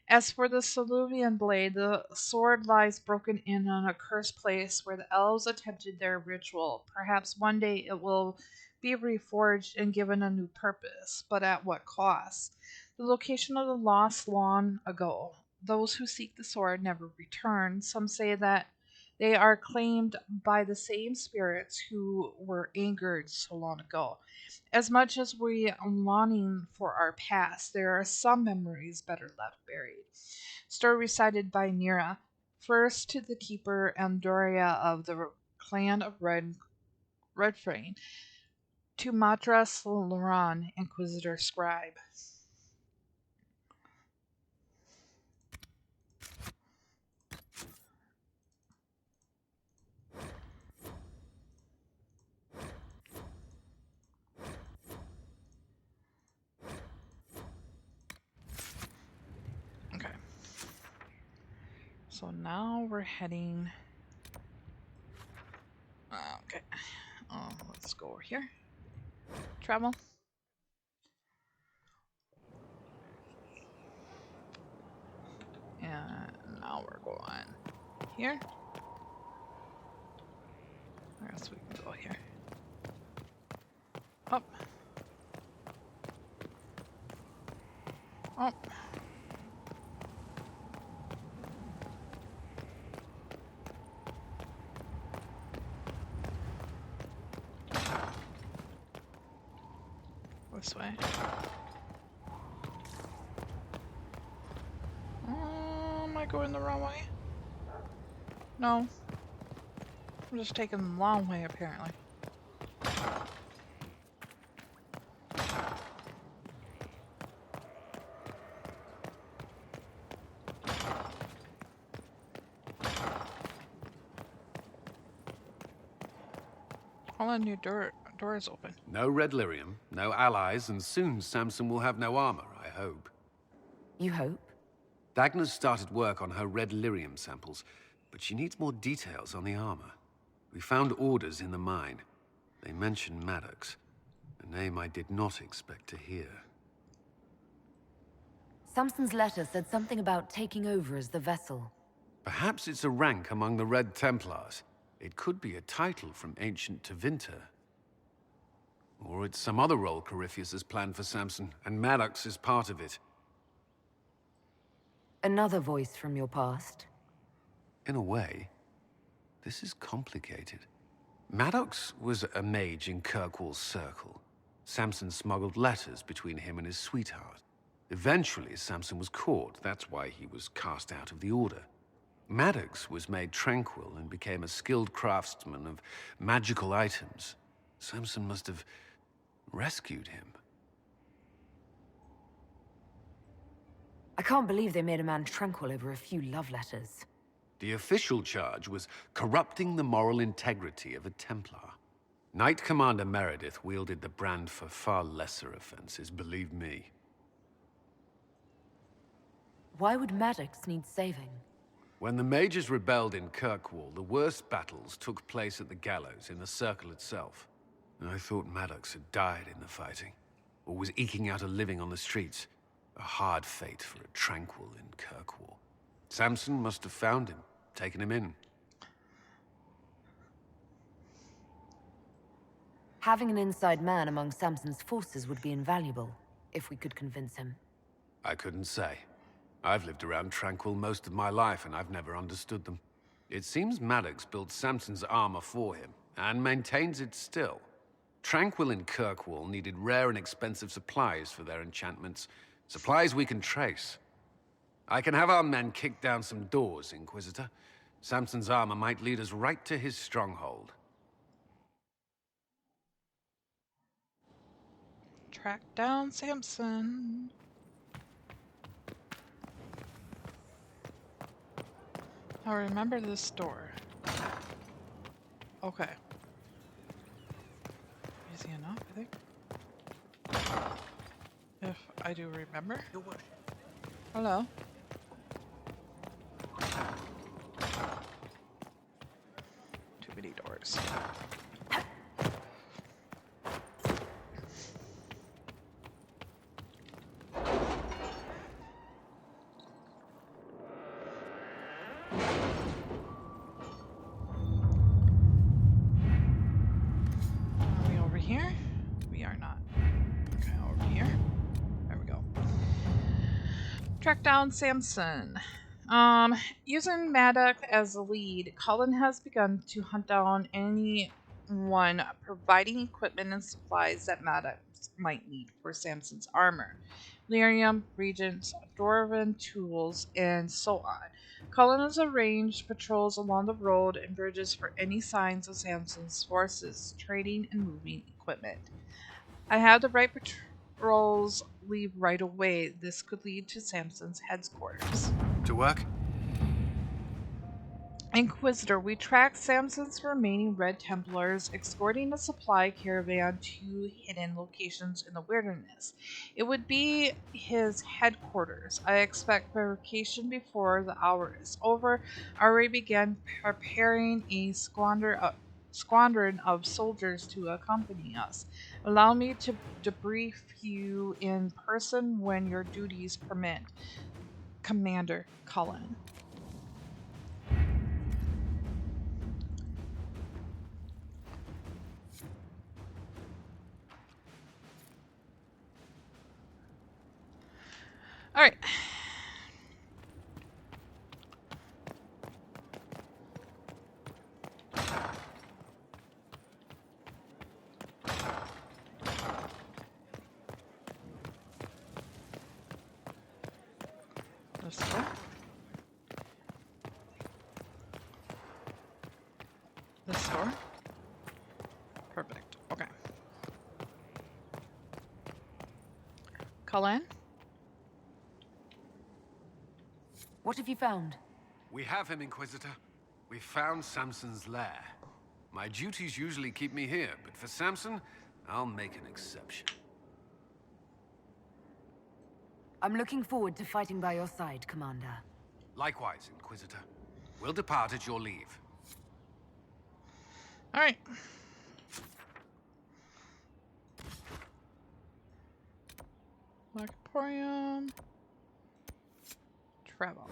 As for the Saluvian blade, the sword lies broken in an accursed place where the elves attempted their ritual. Perhaps one day it will be reforged and given a new purpose, but at what cost? The location of the lost long ago. Those who seek the sword never return. Some say that they are claimed by the same spirits who were angered so long ago. As much as we are longing for our past, there are some memories better left buried. Story recited by Nira, first to the keeper Andoria of the clan of Redfrain, to Matras Laran, Inquisitor Scribe. Okay. So now we're heading... okay. Let's go over here. Travel. And now we're going here. I guess we can go here. Up. Up. This way. Am I going the wrong way? No. I'm just taking the long way, apparently. All the new doors open.
No red lyrium, no allies, and soon Samson will have no armor, I hope.
You hope?
Dagna's started work on her red lyrium samples, but she needs more details on the armor. We found orders in the mine. They mention Maddox, a name I did not expect to hear.
Samson's letter said something about taking over as the vessel.
Perhaps it's a rank among the Red Templars. It could be a title from ancient Tevinter. Or it's some other role Corypheus has planned for Samson, and Maddox is part of it.
Another voice from your past?
In a way, this is complicated. Maddox was a mage in Kirkwall's circle. Samson smuggled letters between him and his sweetheart. Eventually, Samson was caught. That's why he was cast out of the Order. Maddox was made tranquil and became a skilled craftsman of magical items. Samson must have rescued him.
I can't believe they made a man tranquil over a few love letters.
The official charge was corrupting the moral integrity of a Templar. Knight Commander Meredith wielded the brand for far lesser offenses, believe me.
Why would Maddox need saving?
When the mages rebelled in Kirkwall, the worst battles took place at the gallows, in the circle itself. I thought Maddox had died in the fighting, or was eking out a living on the streets. A hard fate for a tranquil in Kirkwall. Samson must have found him, taken him in.
Having an inside man among Samson's forces would be invaluable, if we could convince him.
I couldn't say. I've lived around Tranquil most of my life, and I've never understood them. It seems Maddox built Samson's armor for him, and maintains it still. Tranquil and Kirkwall needed rare and expensive supplies for their enchantments. Supplies we can trace. I can have our men kick down some doors, Inquisitor. Samson's armor might lead us right to his stronghold.
Track down Samson. I remember this door. Okay. Easy enough, I think. If I do remember. Hello. Too many doors. Here? We are not. Okay, over here. There we go. Track down Samson. Using Maddox as the lead, Cullen has begun to hunt down anyone providing equipment and supplies that Maddox might need for Samson's armor. Lyrium, regents, dwarven tools, and so on. Cullen has arranged patrols along the road and bridges for any signs of Samson's forces, trading and moving equipment. I have the right patrols leave right away. This could lead to Samson's headquarters.
To work?
Inquisitor, we track Samson's remaining Red Templars, escorting a supply caravan to hidden locations in the wilderness. It would be his headquarters. I expect verification before the hour is over. I already began preparing a squadron of soldiers to accompany us. Allow me to debrief you in person when your duties permit. Commander Cullen. All right. This door. This door. Perfect. Okay. Cullen?
What have you found?
We have him, Inquisitor. We found Samson's lair. My duties usually keep me here, but for Samson, I'll make an exception.
I'm looking forward to fighting by your side, Commander.
Likewise, Inquisitor. We'll depart at your leave.
All right. Black Emporium. Bravo.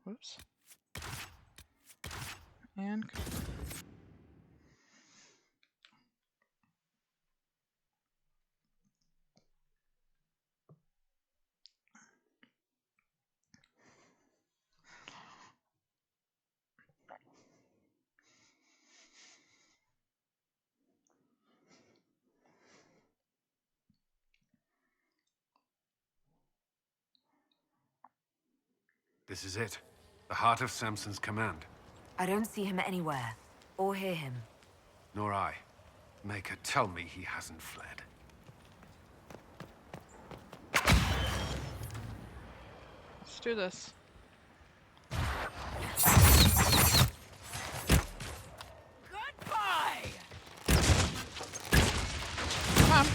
Whoops. And
This is it. The heart of Samson's command.
I don't see him anywhere, or hear him.
Nor I. Maker, tell me he hasn't fled.
let's do this.
Goodbye!
Come on.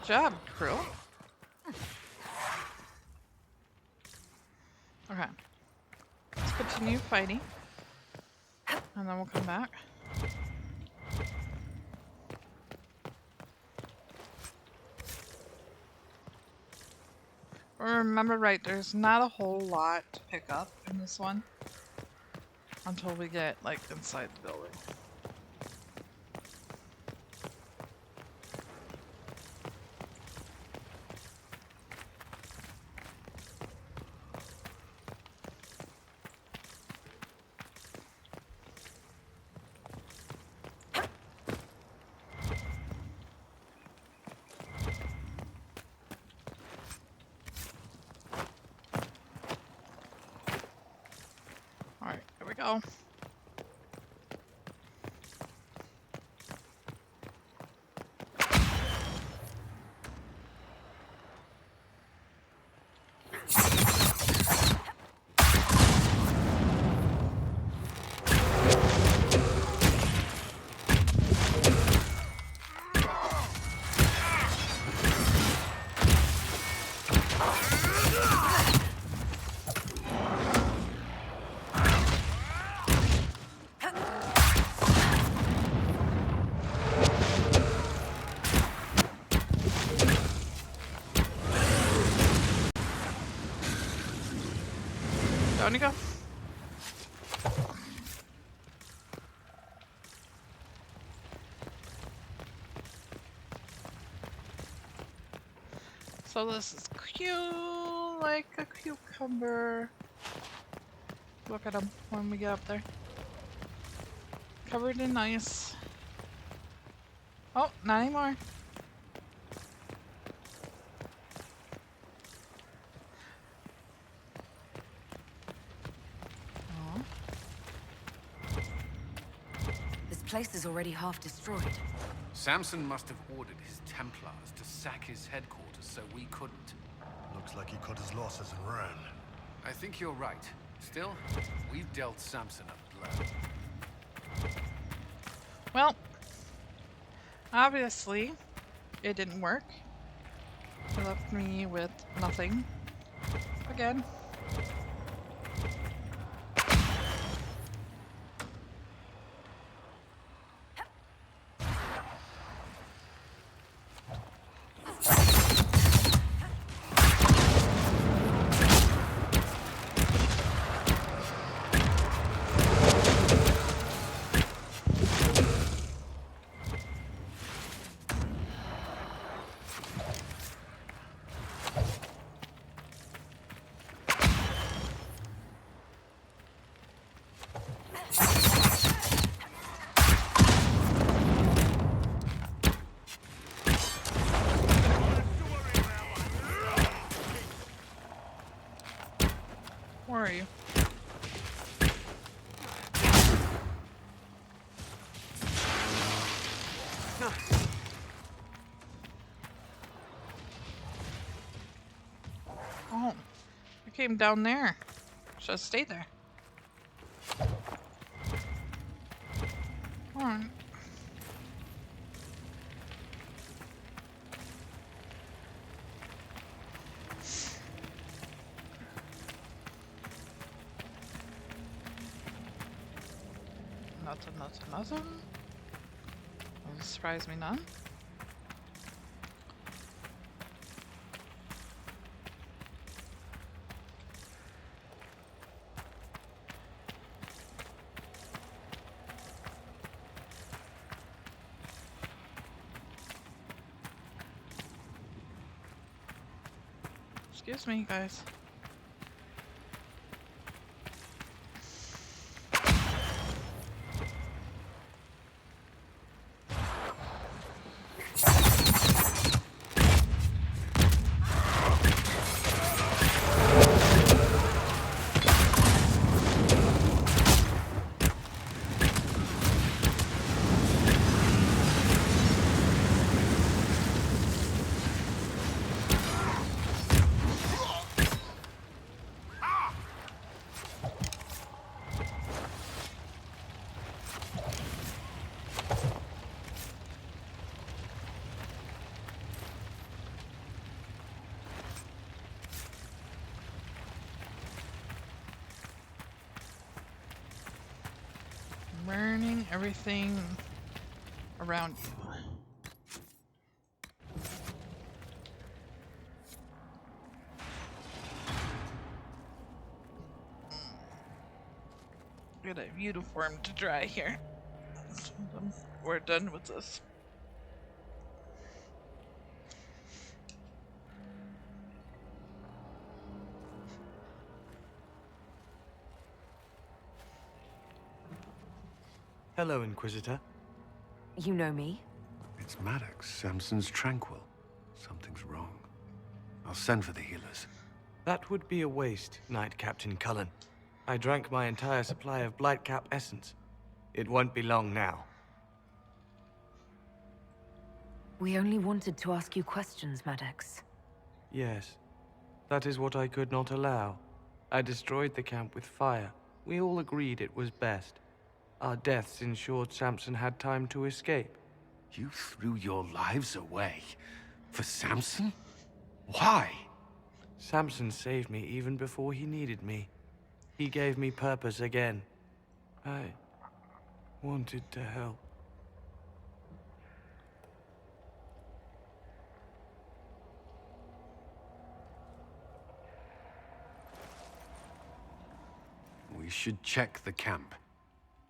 Good job, crew. Okay. Let's continue fighting. And then we'll come back. Remember, right, there's not a whole lot to pick up in this one until we get, like, inside the building. Alright, here we go. Down you go. So this is cute, like a cucumber. Look at him when we get up there. Covered in ice. Oh, not anymore.
This place is already half destroyed.
Samson must have ordered his Templars to sack his headquarters so we couldn't.
Looks like he cut his losses and ran.
I think you're right. Still, we've dealt Samson a blow.
Well, obviously, it didn't work. It left me with nothing. Again. Where are you? Oh, I came down there. Should have stayed there. on. Nothing. Will surprise me none. Excuse me, guys. Burning everything around you. Get a uniform to dry here. We're done with this.
Hello, Inquisitor.
You know me?
It's Maddox, Samson's Tranquil. Something's wrong. I'll send for the healers.
That would be a waste, Knight Captain Cullen. I drank my entire supply of Blightcap essence. It won't be long now.
We only wanted to ask you questions, Maddox.
Yes. That is what I could not allow. I destroyed the camp with fire. We all agreed it was best. Our deaths ensured Samson had time to escape.
You threw your lives away? For Samson? Why?
Samson saved me even before he needed me. He gave me purpose again. I wanted to help.
We should check the camp.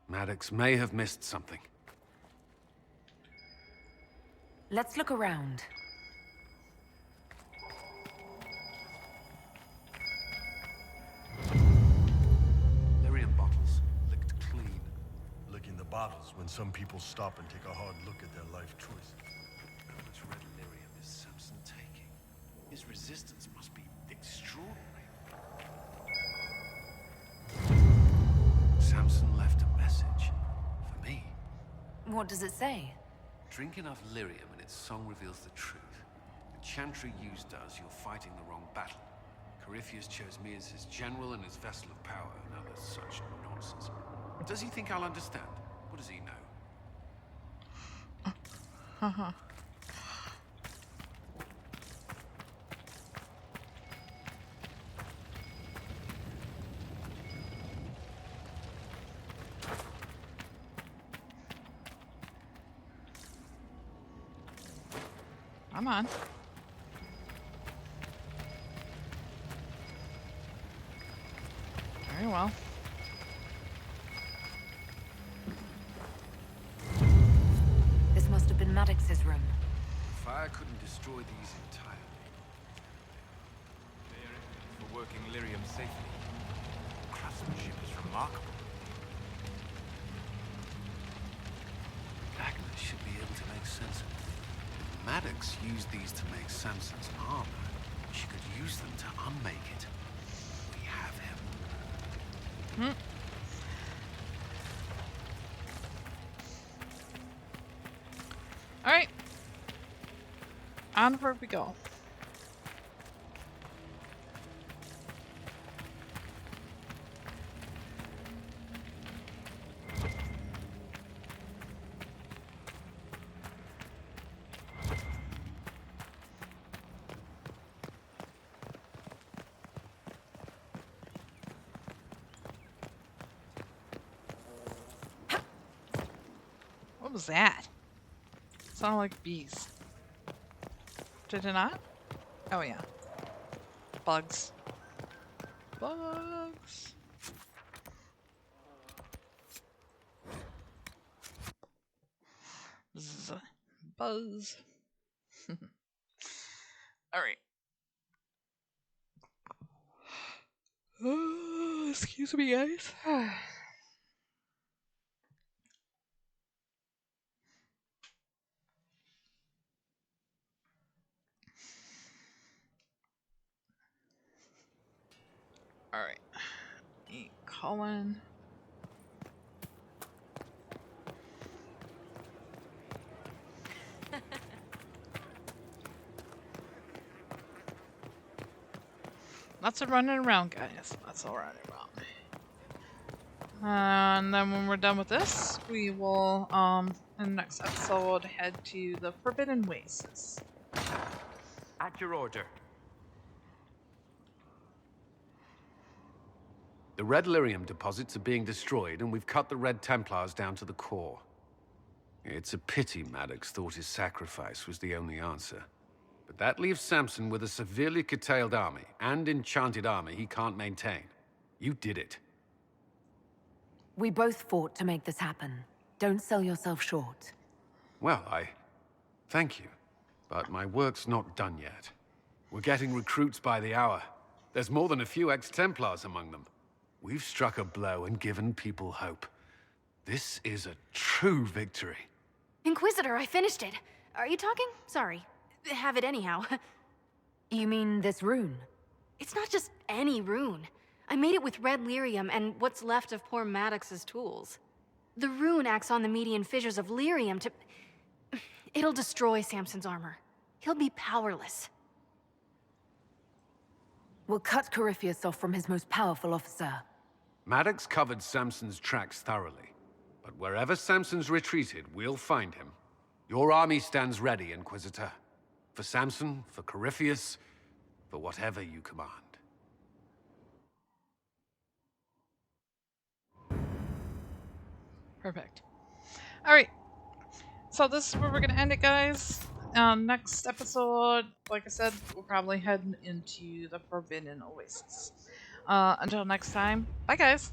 Maddox may have missed something.
Let's look around.
Lyrium bottles, licked clean. Licking the bottles when some people stop and take a hard look at their life choices.
How much red lyrium is Samson taking? His resistance must be extraordinary. Samson left a message. For me.
What does it say?
Drink enough lyrium and its song reveals the truth. The chantry used does, you're fighting the wrong battle. Corypheus chose me as his general and his vessel of power, and other such nonsense. Does he think I'll understand? What does he know?
Haha. Come on. Very well.
This must have been Maddox's room.
Fire couldn't destroy these entirely.
For working lyrium safely. Craftsmanship is remarkable.
Agnes should be able to make sense of it. If Maddox used these to make Samson's armor, she could use them to unmake it. We have him.
Alright. Onward we go. was that? Sounded like bees. Did it not? Oh yeah. Bugs. Bugs. Bzz. Buzz. Alright. Excuse me, guys. Alright. Eat Colin. Lots of running around, guys. Lots of running around. And then when we're done with this, we will, in the next episode, head to the Forbidden Wastes.
At your order.
The Red Lyrium deposits are being destroyed, and we've cut the Red Templars down to the core. It's a pity Maddox thought his sacrifice was the only answer. But that leaves Samson with a severely curtailed army, and enchanted armor he can't maintain. You did it.
We both fought to make this happen. Don't sell yourself short.
Well, thank you. But my work's not done yet. We're getting recruits by the hour. There's more than a few ex-Templars among them. We've struck a blow and given people hope. This is a true victory.
Inquisitor, I finished it. Are you talking? Sorry. Have it anyhow.
You mean this rune?
It's not just any rune. I made it with red lyrium and what's left of poor Maddox's tools. The rune acts on the median fissures of lyrium to... It'll destroy Samson's armor. He'll be powerless.
We'll cut Corypheus off from his most powerful officer.
Maddox covered Samson's tracks thoroughly. But wherever Samson's retreated, we'll find him. Your army stands ready, Inquisitor. For Samson, for Corypheus, for whatever you command.
Perfect. Alright. So this is where we're going to end it, guys. Next episode, like I said, we'll probably head into the Forbidden Oasis. Until next time, bye guys!